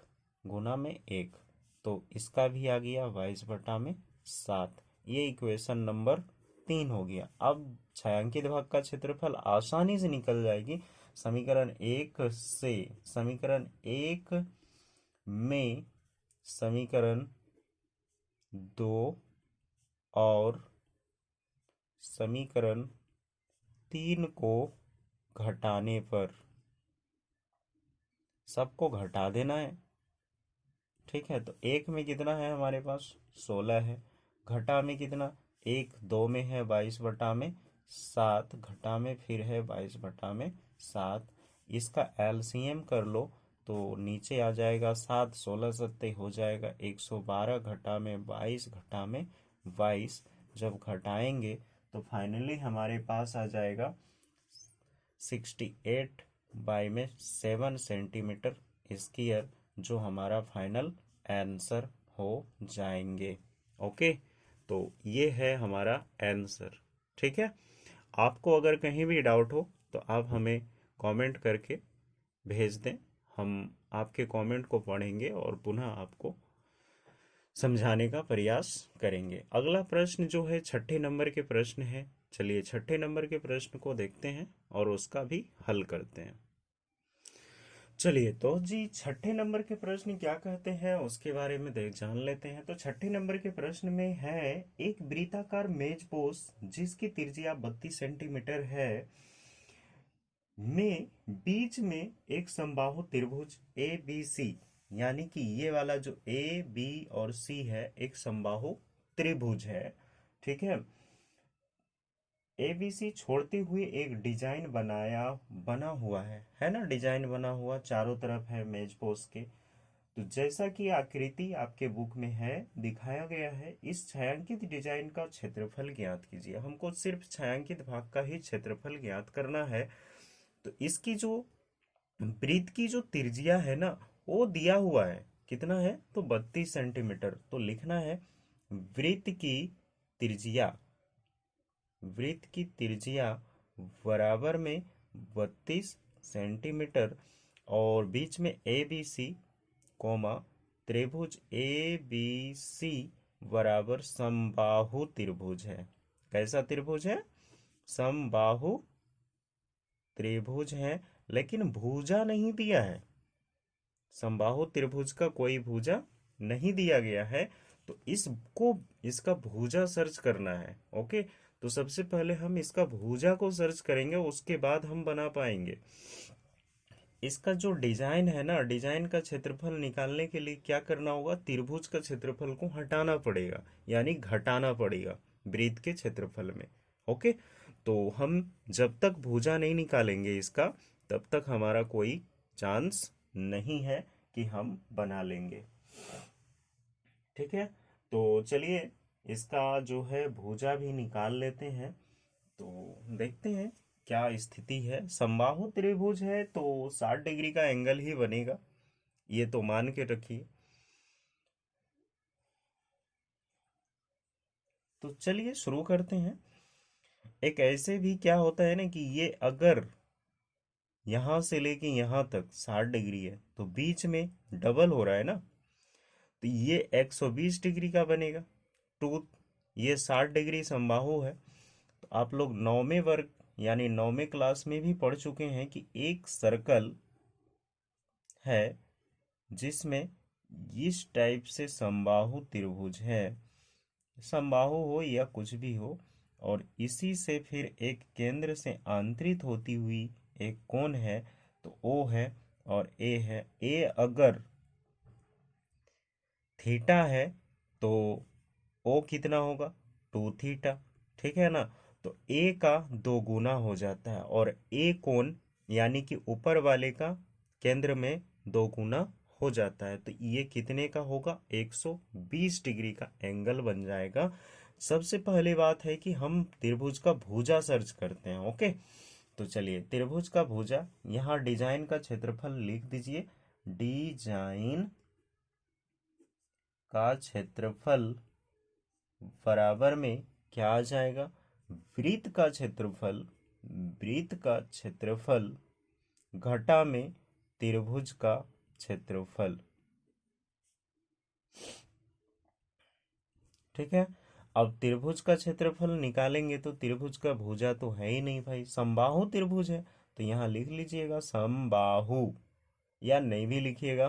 गुना में 1। तो इसका भी आ गया 22/7। ये इक्वेशन नंबर 3 हो गया। अब छायांकित भाग का क्षेत्रफल आसानी से निकल जाएगी। समीकरण 1 से समीकरण 1 में समीकरण 2 और समीकरण 3 को घटाने पर सबको घटा देना है। ठीक है। तो 1 में कितना है हमारे पास? 16 है। घटा में कितना? 1 2 में है 22/7, घटा में फिर है 22/7। इसका एलसीएम कर लो तो नीचे आ जाएगा 7, 16 सत्ते हो जाएगा 112, घटा में 22, घटा में 22। जब घटाएंगे तो फाइनली हमारे पास आ जाएगा 68/7 सेंटीमीटर स्क्वायर, जो हमारा फाइनल आंसर हो जाएंगे। ओके। तो ये है हमारा आंसर। ठीक है। आपको अगर कहीं भी डाउट हो तो आप हमें कमेंट करके भेज दें। हम आपके कमेंट को पढ़ेंगे और पुनः आपको समझाने का प्रयास करेंगे। अगला प्रश्न जो है 6ठे नंबर के प्रश्न है। चलिए 6ठे नंबर के प्रश्न को देखते हैं और उसका भी हल करते हैं। चलिए तो जी 6ठे नंबर के प्रश्न क्या कहते हैं उसके बारे में देख जान लेते हैं। तो 6ठे नंबर के प्रश्न में है, एक वृत्ताकार मेजपोश जिसकी त्रिज्या 32 सेंटीमीटर है में बीच में एक समबाहु त्रिभुज ए बी सी, यानी कि ये वाला जो ए बी और सी है एक समबाहु त्रिभुज है। ठीक है। एबीसी छोड़ते हुए एक डिजाइन बना हुआ है ना। डिजाइन बना हुआ चारों तरफ है मेज पोस्ट के। तो जैसा कि आकृति आपके बुक में है दिखाया गया है, इस छायांकित डिजाइन का क्षेत्रफल ज्ञात कीजिए। हमको सिर्फ छायांकित भाग का ही क्षेत्रफल ज्ञात करना है। तो इसकी जो वृत्त की जो त्रिज्या है ना वो दिया हुआ है, कितना है? तो 32 सेंटीमीटर। तो लिखना है वृत्त की त्रिज्या, वृत्त की त्रिज्या बराबर में 32 सेंटीमीटर, और बीच में ए बी सी कोमा त्रिभुज ए बी सी बराबर समबाहु त्रिभुज है। कैसा त्रिभुज है? समबाहु त्रिभुज है, लेकिन भुजा नहीं दिया है। समबाहु त्रिभुज का कोई भुजा नहीं दिया गया है, तो इसका भुजा सर्च करना है। ओके, तो सबसे पहले हम इसका भुजा को सर्च करेंगे, उसके बाद हम बना पाएंगे। इसका जो डिजाइन है ना, डिजाइन का क्षेत्रफल निकालने के लिए क्या करना होगा? त्रिभुज का क्षेत्रफल को हटाना पड़ेगा, यानी घटाना पड़ेगा वृत्त के क्षेत्रफल में। ओके, तो हम जब तक भुजा नहीं निकालेंगे इसका, तब तक हमारा कोई चांस नहीं है कि हम बना लेंगे। ठीक है, तो चलिए इसका जो है भुजा भी निकाल लेते हैं, तो देखते हैं क्या स्थिति है। समबाहु त्रिभुज है तो 60 डिग्री का एंगल ही बनेगा, ये तो मान के रखिए। तो चलिए शुरू करते हैं। एक ऐसे भी क्या होता है ना कि ये अगर यहां से लेके यहां तक 60 डिग्री है, तो बीच में डबल हो रहा है ना, तो ये 120 डिग्री का बनेगा। टू ये 60 डिग्री समबाहु है। तो आप लोग 9वें वर्ग यानी 9वें क्लास में भी पढ़ चुके हैं कि एक सर्कल है जिसमें इस टाइप से समबाहु त्रिभुज है, समबाहु हो या कुछ भी हो, और इसी से फिर एक केंद्र से आंतरित होती हुई एक कोण है, तो ओ है और ए है। ए अगर थीटा है तो ओ कितना होगा? 2 थीटा। ठीक है ना, तो ए का 2 गुना हो जाता है, और ए कोण यानी कि ऊपर वाले का केंद्र में 2 गुना हो जाता है, तो ये कितने का होगा? 120 डिग्री का एंगल बन जाएगा। सबसे पहली बात है कि हम त्रिभुज का भुजा सर्च करते हैं। ओके, तो चलिए त्रिभुज का भुजा, यहाँ डिजाइन का क्षेत्रफल लिख दीजिए। डिजाइन का क्षेत्रफल बराबर में क्या आ जाएगा? वृत्त का क्षेत्रफल, वृत्त का क्षेत्रफल घटा में त्रिभुज का क्षेत्रफल। ठीक है, अब त्रिभुज का क्षेत्रफल निकालेंगे तो त्रिभुज का भुजा तो है ही नहीं भाई, समबाहु त्रिभुज है, तो यहाँ लिख लीजिएगा समबाहु, या नहीं भी लिखिएगा,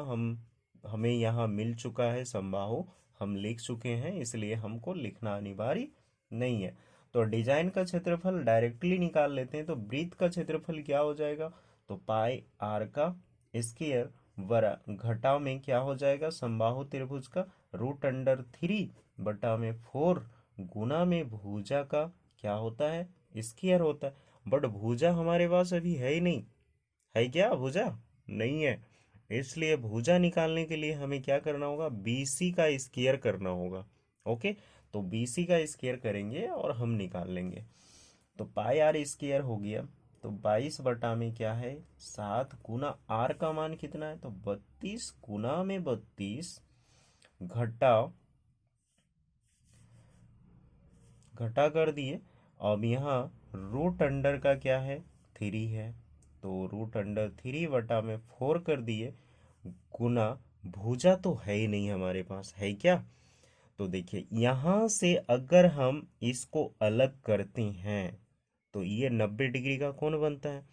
हमें यहाँ मिल चुका है समबाहु, हम लिख चुके हैं, इसलिए हमको लिखना अनिवार्य नहीं है। तो डिजाइन का क्षेत्रफल डायरेक्टली निकाल लेते हैं, तो वृत्त का क्षेत्रफल क्या हो जाएगा? तो पाई आर का स्क्वायर बरा घटाव में क्या हो जाएगा? समबाहु त्रिभुज का √3/4 गुना में भुजा का क्या होता है? स्क्वायर होता है। बट भुजा हमारे पास अभी है ही नहीं, है क्या भुजा? नहीं है, इसलिए भुजा निकालने के लिए हमें क्या करना होगा? बीसी का स्क्वायर करना होगा। ओके, तो बीसी का स्क्वायर करेंगे और हम निकाल लेंगे। तो पाई आर स्क्वायर हो गया, तो 22 बटा में क्या है? 7 गुना आर का मान कितना है? तो 32 गुना में 32 घटा घटा कर दिए। अब यहाँ रूट अंडर का क्या है? 3 है, तो √3/4 कर दिए, गुना भुजा तो है ही नहीं हमारे पास, है क्या? तो देखिए यहाँ से अगर हम इसको अलग करते हैं तो ये 90 डिग्री का कोण बनता है।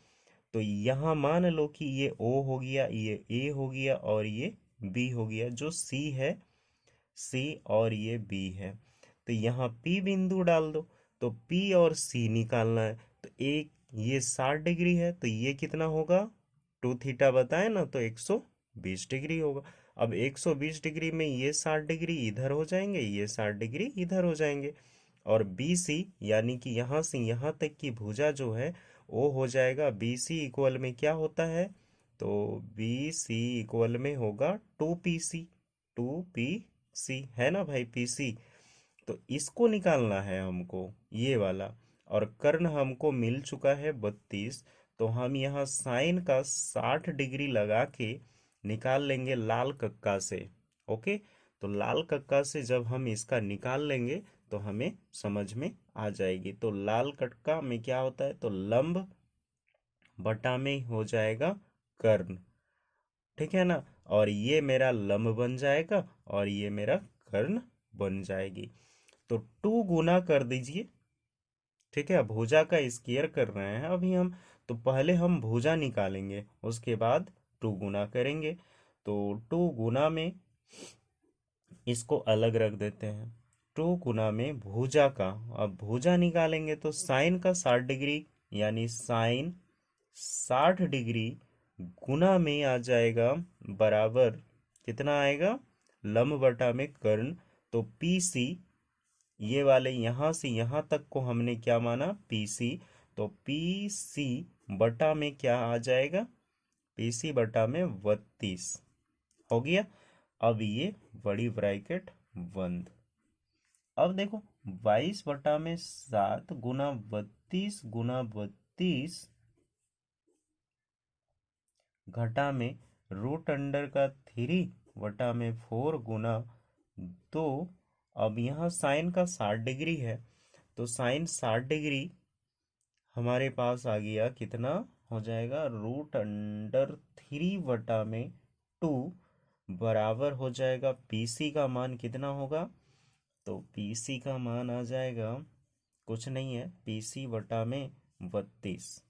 तो यहाँ मान लो कि ये ओ हो गया, ये ए हो गया और ये बी हो गया, जो सी है सी और ये बी है। तो यहाँ पी बिंदु डाल दो, तो पी और सी निकालना है। तो एक ये 60 डिग्री है, तो ये कितना होगा? 2 थीटा बताए ना, तो 120 डिग्री होगा। अब 120 डिग्री में ये 60 डिग्री इधर हो जाएंगे, ये 60 डिग्री इधर हो जाएंगे, और बी सी यानी कि यहाँ से यहाँ तक की भुजा जो है वो हो जाएगा। बी सी इक्वल में क्या होता है? तो बी सी इक्वल में होगा 2 पी सी, 2 पी सी है ना भाई, पी सी। तो इसको निकालना है हमको, ये वाला, और कर्ण हमको मिल चुका है 32। तो हम यहाँ साइन का 60 डिग्री लगा के निकाल लेंगे लाल कक्का से। ओके, तो लाल कक्का से जब हम इसका निकाल लेंगे तो हमें समझ में आ जाएगी। तो लाल कक्का में क्या होता है, तो लंब बटा में हो जाएगा कर्ण, ठीक है ना। और ये मेरा लंब बन जाएगा और ये मेरा कर्ण बन जाएगी। तो 2 गुना कर दीजिए, ठीक है। भुजा का स्क्वायर कर रहे हैं अभी हम, तो पहले हम भुजा निकालेंगे, उसके बाद 2 गुना करेंगे। तो 2 गुना में इसको अलग रख देते हैं। 2 गुना में भुजा का, अब भुजा निकालेंगे तो साइन का 60 डिग्री, यानी साइन 60 डिग्री गुना में आ जाएगा बराबर, कितना आएगा, लंब बटा में कर्ण। तो पी सी, ये वाले यहां से यहां तक को हमने क्या माना, पी सी। तो पी सी बटा में क्या आ जाएगा, पी सी बटा में 32 हो गया। अब ये बड़ी ब्रैकेट बंद। अब देखो 22/7 गुना 32 गुना 32 घटा में रूट अंडर का 3/4 गुना 2। अब यहाँ साइन का 60 डिग्री है, तो साइन 60 डिग्री हमारे पास आ गया, कितना हो जाएगा, √3/2 बराबर हो जाएगा, पीसी का मान कितना होगा, तो पीसी का मान आ जाएगा, कुछ नहीं है, पीसी बटा में 32।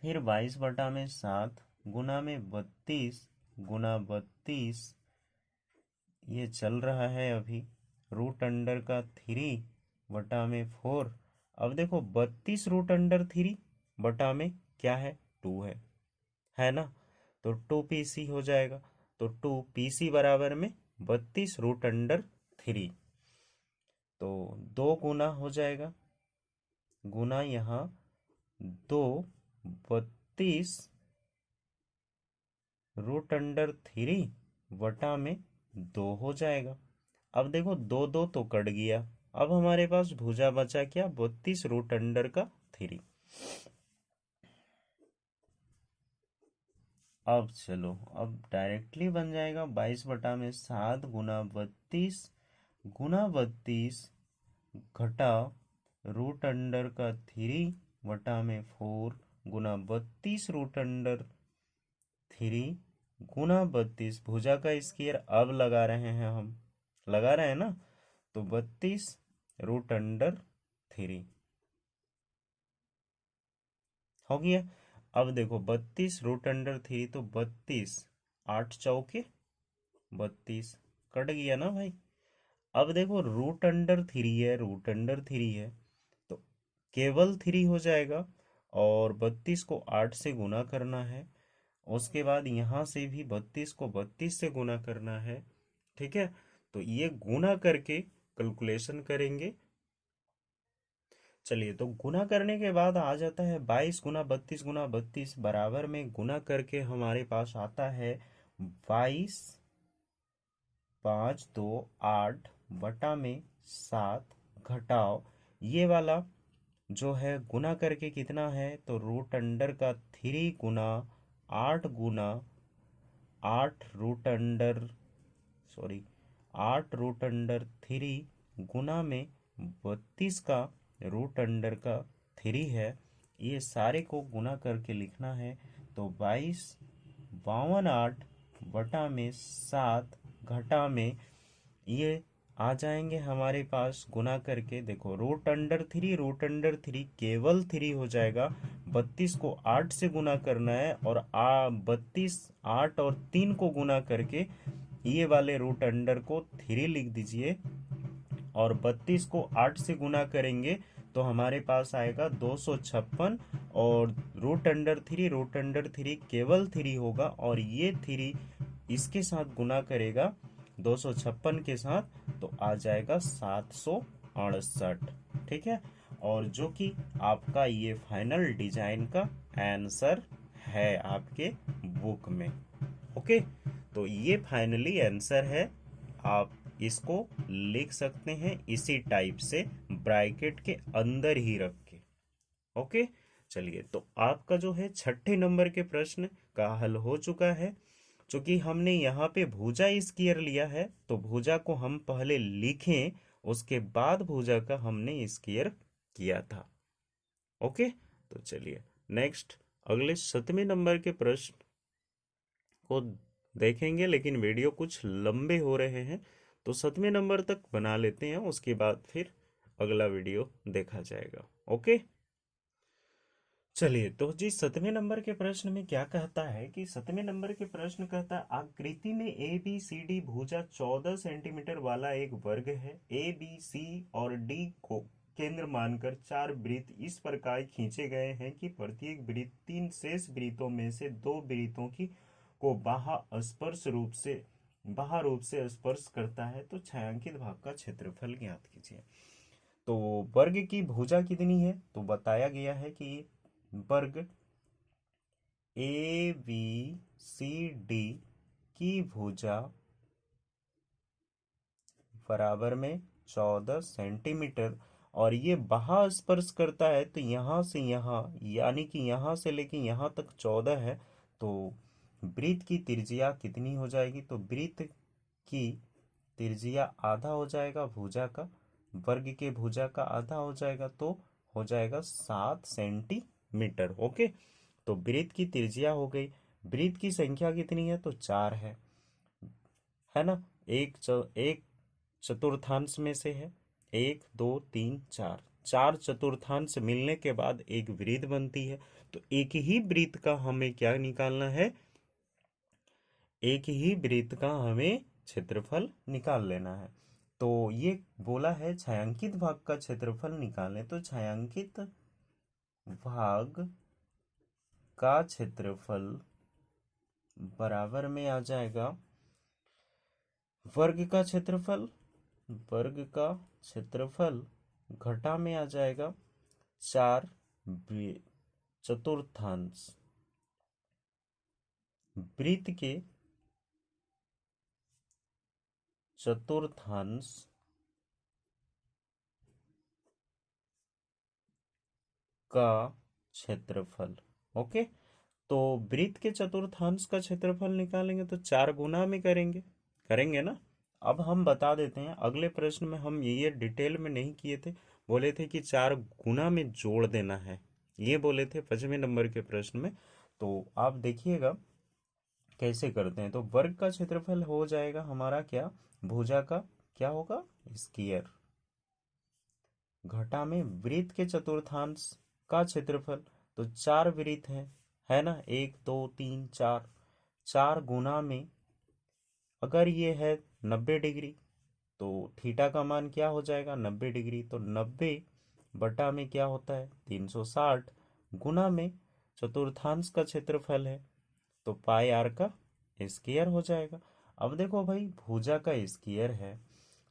फिर 22/7 गुना में 32 गुना 32, ये चल रहा है अभी, रूट अंडर का 3/4। अब देखो 32 रूट अंडर 3 बटा में क्या है, 2 है ना। तो 2 पीसी हो जाएगा। तो 2 पीसी बराबर में 32 रूट अंडर 3। तो 2 गुना हो जाएगा, गुना यहाँ 2, 32 √3 बटा में 2 हो जाएगा। अब देखो 2 2 तो कट गया, अब हमारे पास भुजा बचा क्या, 32 √3। अब चलो, अब डायरेक्टली बन जाएगा 22/7 गुना 32 गुना 32 घटा √3/4 गुना 32 √3 गुना 32, भुजा का स्क्वायर अब लगा रहे हैं हम, लगा रहे हैं ना। तो 32 √3 हो गया। अब देखो 32 √3, तो 32 8 चौके 32 कट गया ना भाई। अब देखो √3 है तो केवल 3 हो जाएगा, और 32 को 8 से गुना करना है, उसके बाद यहाँ से भी 32 को 32 से गुना करना है, ठीक है। तो ये गुना करके कैलकुलेशन करेंगे। चलिए, तो गुना करने के बाद आ जाता है 22 गुना 32 गुना 32 बराबर में गुना करके हमारे पास आता है 22 5 2 8 बटा में 7 घटाओ ये वाला जो है गुना करके कितना है, तो रूट अंडर का 3 गुना 8 गुना 8 रूट अंडर, सॉरी 8√3 गुना में 32 का रूट अंडर का 3 है, ये सारे को गुना करके लिखना है। तो 22 52 8 बटा में 7 घटा में ये आ जाएंगे हमारे पास गुना करके, देखो √3 केवल 3 हो जाएगा, 32 को 8 से गुना करना है, और 32 8 और 3 को गुना करके ये वाले रूट अंडर को 3 लिख दीजिए, और 32 को 8 से गुना करेंगे तो हमारे पास आएगा 256, और रूट अंडर 3 केवल 3 होगा, और ये 3 इसके साथ गुना करेगा 256 के साथ, तो आ जाएगा 768, ठीक है। और जो कि आपका ये फाइनल डिजाइन का आंसर है आपके बुक में, ओके। तो ये फाइनली आंसर है, आप इसको लिख सकते हैं इसी टाइप से ब्रैकेट के अंदर ही रख के, ओके। चलिए, तो आपका जो है छठे नंबर के प्रश्न का हल हो चुका है। चूंकि हमने यहाँ पे भुजा स्क्वायर लिया है तो भुजा को हम पहले लिखें, उसके बाद भुजा का हमने स्क्वायर किया था। ओके, तो चलिए नेक्स्ट अगले 7वें नंबर के प्रश्न को देखेंगे, लेकिन वीडियो कुछ लंबे हो रहे हैं तो 7वें नंबर तक बना लेते हैं, उसके बाद फिर अगला वीडियो देखा जाएगा। ओके, चलिए, तो जी 7वें नंबर के प्रश्न में क्या कहता है कि 7वें नंबर के प्रश्न कहता है आकृति में ए बी सी डी भुजा 14 सेंटीमीटर वाला एक वर्ग है। ए बी सी और डी को केंद्र मानकर 4 वृत्त इस प्रकार खींचे गए हैं कि प्रत्येक वृत्त 3 शेष वृत्तों में से 2 वृत्तों की को बाह्य रूप से स्पर्श करता है। तो छायांकित भाग का क्षेत्रफल ज्ञात कीजिए। तो वर्ग की भुजा कितनी है, तो बताया गया है कि वर्ग ए बी सी डी की भुजा बराबर में 14 सेंटीमीटर, और ये बाह्य स्पर्श करता है तो यहां से यहां, यानी कि यहां से लेके यहां तक 14 है। तो वृत्त की त्रिज्या कितनी हो जाएगी, तो वृत्त की त्रिज्या आधा हो जाएगा भुजा का, वर्ग के भुजा का आधा हो जाएगा, तो हो जाएगा 7 सेंटीमीटर। ओके, तो वृत्त की त्रिज्या हो गई। वृत्त की संख्या कितनी है, तो 4 है ना। एक चतुर्थांश में से है, 1 2 3 4, 4 चतुर्थांश मिलने के बाद एक वृत्त बनती है। तो एक ही वृत्त का हमें क्या निकालना है, एक ही वृत्त का हमें क्षेत्रफल निकाल लेना है। तो ये बोला है छायांकित भाग का क्षेत्रफल निकालें, तो छायांकित भाग का क्षेत्रफल बराबर में आ जाएगा वर्ग का क्षेत्रफल, वर्ग का क्षेत्रफल घटा में आ जाएगा 4 चतुर्थांश। वृत्त के चतुर्थांश का क्षेत्रफल। ओके, तो वृत्त के चतुर्थांश का क्षेत्रफल निकालेंगे तो 4 गुना में करेंगे ना। अब हम बता देते हैं, अगले प्रश्न में हम ये डिटेल में नहीं किए थे, बोले थे कि 4 गुना में जोड़ देना है, ये बोले थे 5वें नंबर के प्रश्न में। तो आप देखिएगा कैसे करते हैं। तो वर्ग का क्षेत्रफल हो जाएगा हमारा क्या, भुजा का क्या होगा, स्क्वायर, घटा में वृत्त के चतुर्थांश का क्षेत्रफल। तो 4 वृत्त है ना, 1 2 3 4, 4 गुना में, अगर ये है 90 डिग्री तो थीटा का मान क्या हो जाएगा, 90 डिग्री। तो 90 बटा में क्या होता है, 360, गुना में चतुर्थांश का क्षेत्रफल है तो पाई आर का स्क्वायर हो जाएगा। अब देखो भाई, भुजा का स्क्वायर है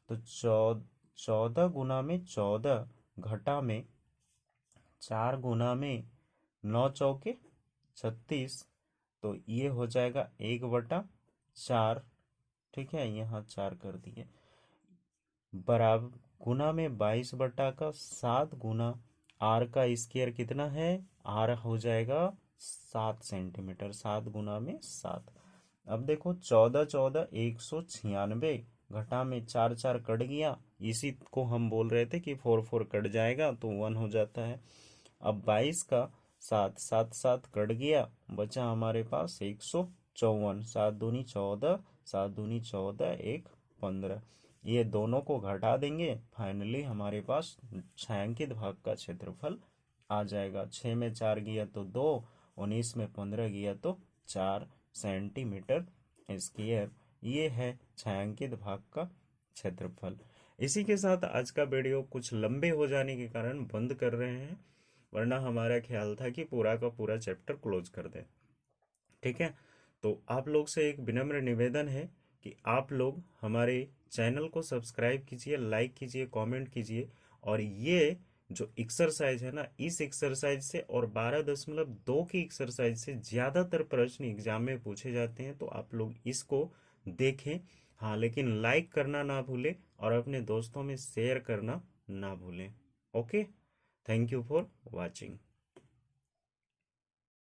तो 14 गुना में 14 घटा में 4 गुना में 9 चौके 36, तो ये हो जाएगा 1/4। ठीक है, यहाँ 4 कर दिए, बराबर गुना में 22/7 गुना आर का स्क्वायर कितना है, आर हो जाएगा 7 सेंटीमीटर, 7 गुना में 7। अब देखो 14 14 196, घटा में 4 4 कट गया, इसी को हम बोल रहे थे कि 4 4 कट जाएगा तो 1 हो जाता है। अब 22 का 7 7 7 कट गया, बचा हमारे पास 154, 7 दूनी 14, 7 दूनी 14, 1 15, ये दोनों को घटा देंगे, फाइनली हमारे पास छायांकित भाग का क्षेत्रफल आ जाएगा। 6 में 4 गया तो 2, 19 में 15 गया तो 4 सेंटीमीटर स्क्वायर। ये है छायांकित भाग का क्षेत्रफल। इसी के साथ आज का वीडियो कुछ लंबे हो जाने के कारण बंद कर रहे हैं, वरना हमारा ख्याल था कि पूरा का पूरा चैप्टर क्लोज कर दें। ठीक है, तो आप लोग से एक विनम्र निवेदन है कि आप लोग हमारे चैनल को सब्सक्राइब कीजिए, लाइक कीजिए, कमेंट कीजिए, और ये जो एक्सरसाइज है ना, इस एक्सरसाइज से और 12.2 की एक्सरसाइज से ज़्यादातर प्रश्न एग्जाम में पूछे जाते हैं, तो आप लोग इसको देखें। हाँ, लेकिन लाइक करना ना भूलें और अपने दोस्तों में शेयर करना ना भूलें। Okay, thank you for watching.